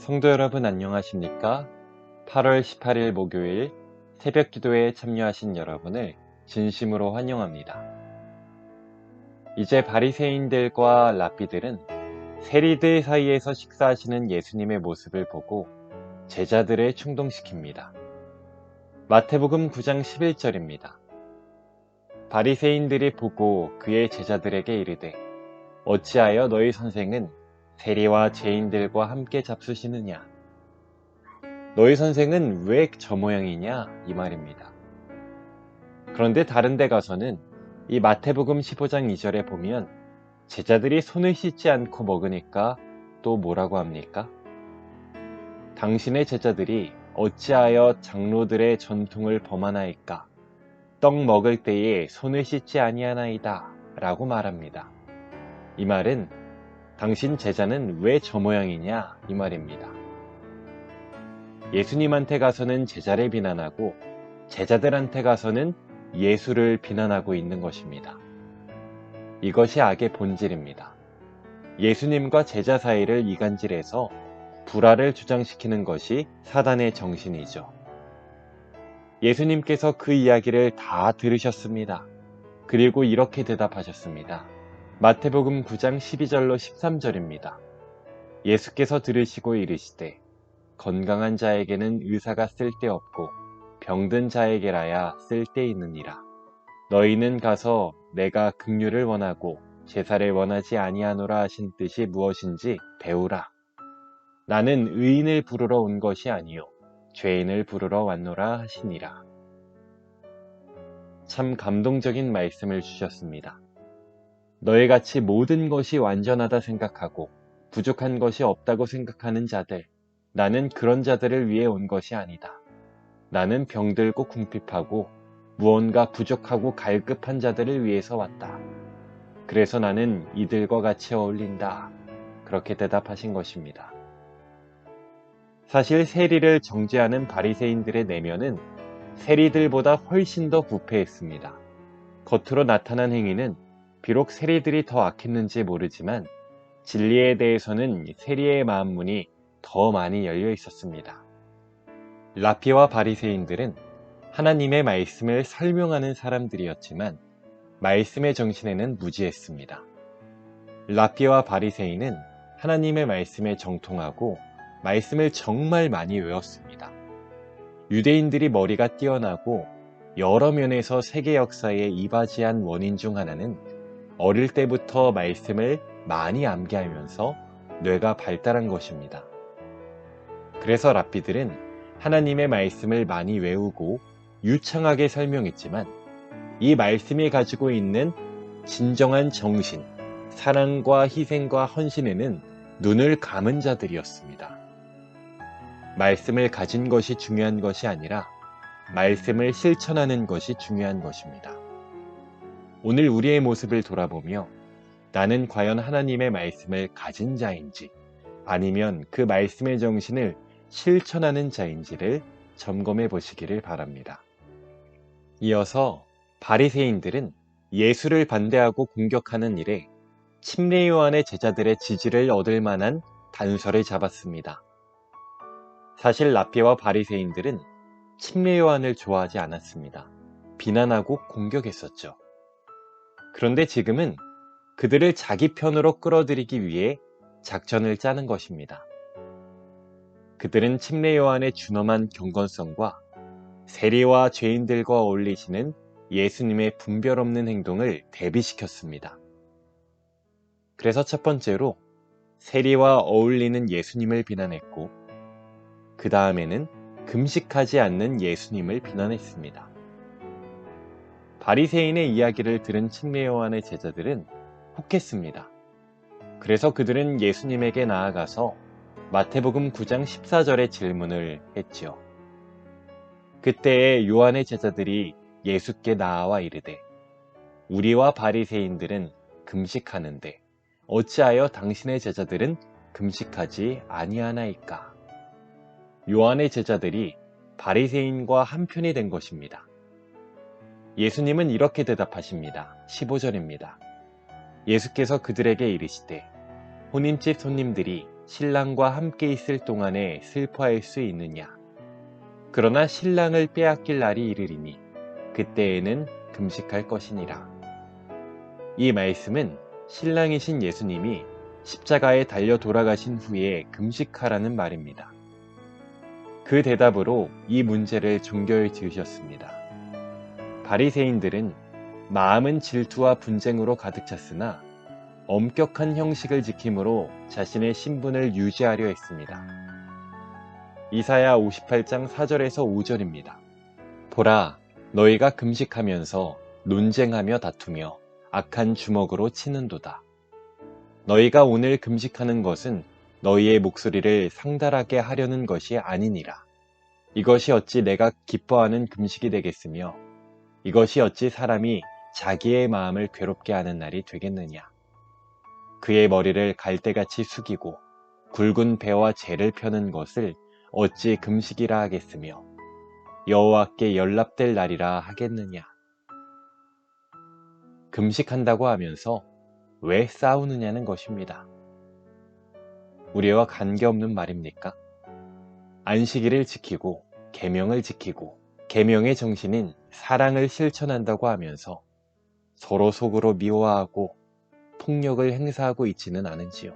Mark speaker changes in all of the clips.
Speaker 1: 성도 여러분 안녕하십니까? 8월 18일 목요일 새벽 기도에 참여하신 여러분을 진심으로 환영합니다. 이제 바리새인들과 랍비들은 세리들 사이에서 식사하시는 예수님의 모습을 보고 제자들을 충동시킵니다. 마태복음 9장 11절입니다. 바리새인들이 보고 그의 제자들에게 이르되 어찌하여 너희 선생은 세리와 죄인들과 함께 잡수시느냐? 너희 선생은 왜 저 모양이냐? 이 말입니다. 그런데 다른 데 가서는 이 마태복음 15장 2절에 보면 제자들이 손을 씻지 않고 먹으니까 또 뭐라고 합니까? 당신의 제자들이 어찌하여 장로들의 전통을 범하나이까? 떡 먹을 때에 손을 씻지 아니하나이다 라고 말합니다. 이 말은 당신 제자는 왜 저 모양이냐? 이 말입니다. 예수님한테 가서는 제자를 비난하고 제자들한테 가서는 예수를 비난하고 있는 것입니다. 이것이 악의 본질입니다. 예수님과 제자 사이를 이간질해서 불화를 주장시키는 것이 사단의 정신이죠. 예수님께서 그 이야기를 다 들으셨습니다. 그리고 이렇게 대답하셨습니다. 마태복음 9장 12절로 13절입니다. 예수께서 들으시고 이르시되 건강한 자에게는 의사가 쓸데없고 병든 자에게라야 쓸데있느니라. 너희는 가서 내가 긍휼을 원하고 제사를 원하지 아니하노라 하신 뜻이 무엇인지 배우라. 나는 의인을 부르러 온 것이 아니요 죄인을 부르러 왔노라 하시니라. 참 감동적인 말씀을 주셨습니다. 너희같이 모든 것이 완전하다 생각하고 부족한 것이 없다고 생각하는 자들, 나는 그런 자들을 위해 온 것이 아니다. 나는 병들고 궁핍하고 무언가 부족하고 갈급한 자들을 위해서 왔다. 그래서 나는 이들과 같이 어울린다. 그렇게 대답하신 것입니다. 사실 세리를 정죄하는 바리새인들의 내면은 세리들보다 훨씬 더 부패했습니다. 겉으로 나타난 행위는 비록 세리들이 더 악했는지 모르지만 진리에 대해서는 세리의 마음문이 더 많이 열려 있었습니다. 랍비와 바리새인들은 하나님의 말씀을 설명하는 사람들이었지만 말씀의 정신에는 무지했습니다. 랍비와 바리새인은 하나님의 말씀에 정통하고 말씀을 정말 많이 외웠습니다. 유대인들이 머리가 뛰어나고 여러 면에서 세계 역사에 이바지한 원인 중 하나는 어릴 때부터 말씀을 많이 암기하면서 뇌가 발달한 것입니다. 그래서 랍비들은 하나님의 말씀을 많이 외우고 유창하게 설명했지만 이 말씀이 가지고 있는 진정한 정신, 사랑과 희생과 헌신에는 눈을 감은 자들이었습니다. 말씀을 가진 것이 중요한 것이 아니라 말씀을 실천하는 것이 중요한 것입니다. 오늘 우리의 모습을 돌아보며 나는 과연 하나님의 말씀을 가진 자인지 아니면 그 말씀의 정신을 실천하는 자인지를 점검해 보시기를 바랍니다. 이어서 바리새인들은 예수를 반대하고 공격하는 일에 침례 요한의 제자들의 지지를 얻을 만한 단서를 잡았습니다. 사실 랍비와 바리새인들은 침례 요한을 좋아하지 않았습니다. 비난하고 공격했었죠. 그런데 지금은 그들을 자기 편으로 끌어들이기 위해 작전을 짜는 것입니다. 그들은 침례 요한의 준엄한 경건성과 세리와 죄인들과 어울리시는 예수님의 분별 없는 행동을 대비시켰습니다. 그래서 첫 번째로 세리와 어울리는 예수님을 비난했고 그 다음에는 금식하지 않는 예수님을 비난했습니다. 바리새인의 이야기를 들은 침례 요한의 제자들은 혹했습니다. 그래서 그들은 예수님에게 나아가서 마태복음 9장 14절의 질문을 했지요. 그때에 요한의 제자들이 예수께 나아와 이르되 우리와 바리새인들은 금식하는데 어찌하여 당신의 제자들은 금식하지 아니하나이까? 요한의 제자들이 바리새인과 한편이 된 것입니다. 예수님은 이렇게 대답하십니다. 15절입니다. 예수께서 그들에게 이르시되 혼인집 손님들이 신랑과 함께 있을 동안에 슬퍼할 수 있느냐? 그러나 신랑을 빼앗길 날이 이르리니 그때에는 금식할 것이니라. 이 말씀은 신랑이신 예수님이 십자가에 달려 돌아가신 후에 금식하라는 말입니다. 그 대답으로 이 문제를 종결 지으셨습니다. 바리새인들은 마음은 질투와 분쟁으로 가득 찼으나 엄격한 형식을 지킴으로 자신의 신분을 유지하려 했습니다. 이사야 58장 4절에서 5절입니다. 보라, 너희가 금식하면서 논쟁하며 다투며 악한 주먹으로 치는도다. 너희가 오늘 금식하는 것은 너희의 목소리를 상달하게 하려는 것이 아니니라. 이것이 어찌 내가 기뻐하는 금식이 되겠으며 이것이 어찌 사람이 자기의 마음을 괴롭게 하는 날이 되겠느냐. 그의 머리를 갈대같이 숙이고 굵은 배와 재를 펴는 것을 어찌 금식이라 하겠으며 여호와께 연락될 날이라 하겠느냐. 금식한다고 하면서 왜 싸우느냐는 것입니다. 우리와 관계없는 말입니까? 안식일을 지키고 계명을 지키고 계명의 정신인 사랑을 실천한다고 하면서 서로 속으로 미워하고 폭력을 행사하고 있지는 않은지요.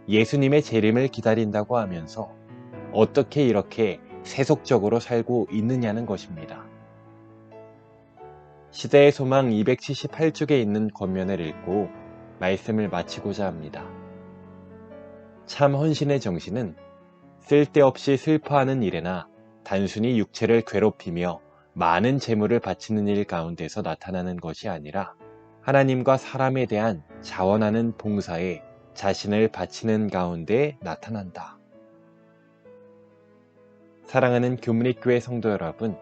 Speaker 1: 예수님의 재림을 기다린다고 하면서 어떻게 이렇게 세속적으로 살고 있느냐는 것입니다. 시대의 소망 278쪽에 있는 권면을 읽고 말씀을 마치고자 합니다. 참 헌신의 정신은 쓸데없이 슬퍼하는 일에나 단순히 육체를 괴롭히며 많은 재물을 바치는 일 가운데서 나타나는 것이 아니라 하나님과 사람에 대한 자원하는 봉사에 자신을 바치는 가운데 나타난다. 사랑하는 교문익교회 성도 여러분,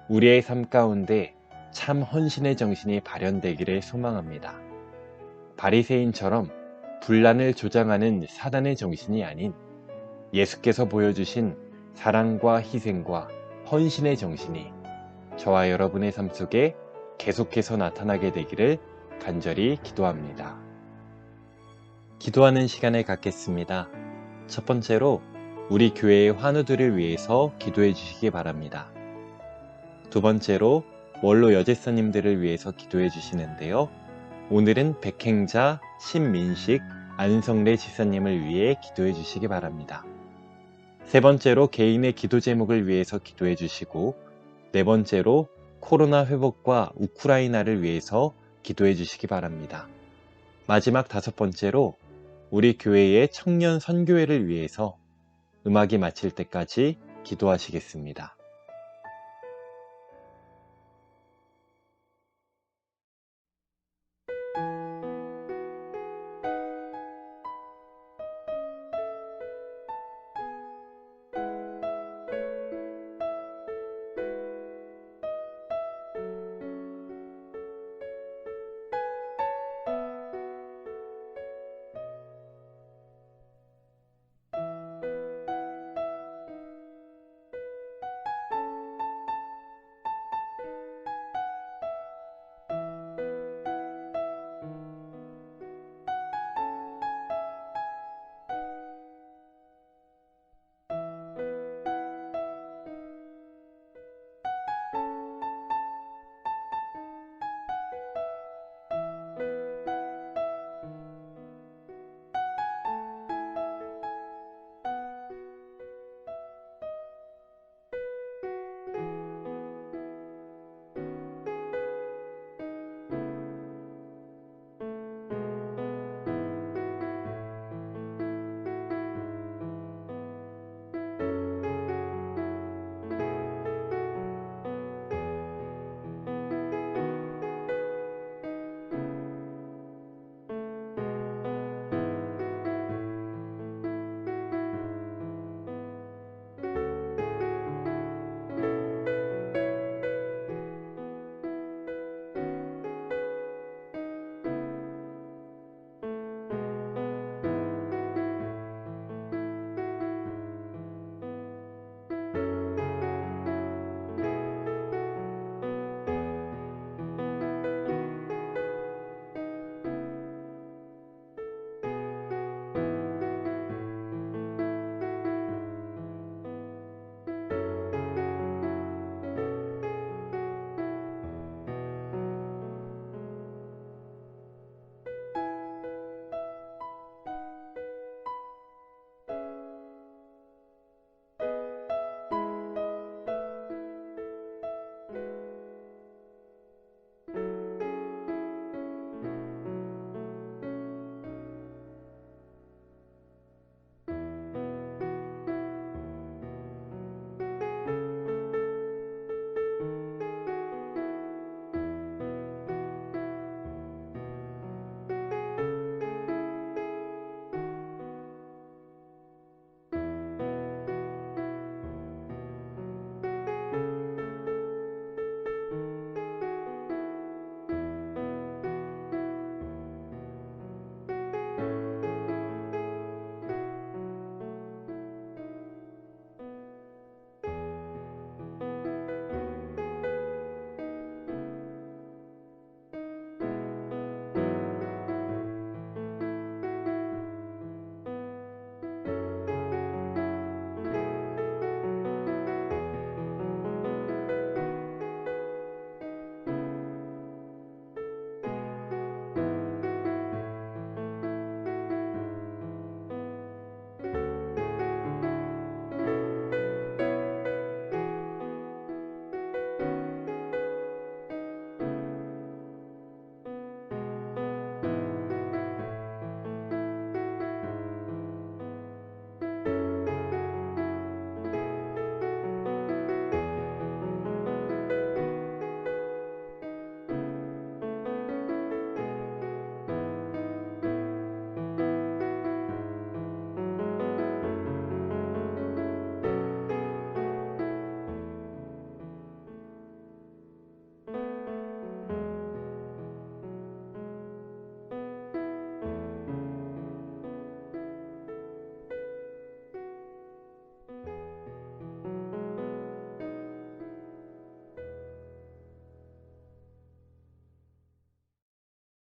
Speaker 1: 우리의 삶 가운데 참 헌신의 정신이 발현되기를 소망합니다. 바리새인처럼 분란을 조장하는 사단의 정신이 아닌 예수께서 보여주신 사랑과 희생과 헌신의 정신이 저와 여러분의 삶 속에 계속해서 나타나게 되기를 간절히 기도합니다. 기도하는 시간을 갖겠습니다. 첫 번째로 우리 교회의 환우들을 위해서 기도해 주시기 바랍니다. 두 번째로 원로 여제사님들을 위해서 기도해 주시는데요. 오늘은 백행자, 신민식, 안성래 지사님을 위해 기도해 주시기 바랍니다. 세 번째로 개인의 기도 제목을 위해서 기도해 주시고, 네 번째로 코로나 회복과 우크라이나를 위해서 기도해 주시기 바랍니다. 마지막 다섯 번째로 우리 교회의 청년 선교회를 위해서 음악이 마칠 때까지 기도하시겠습니다.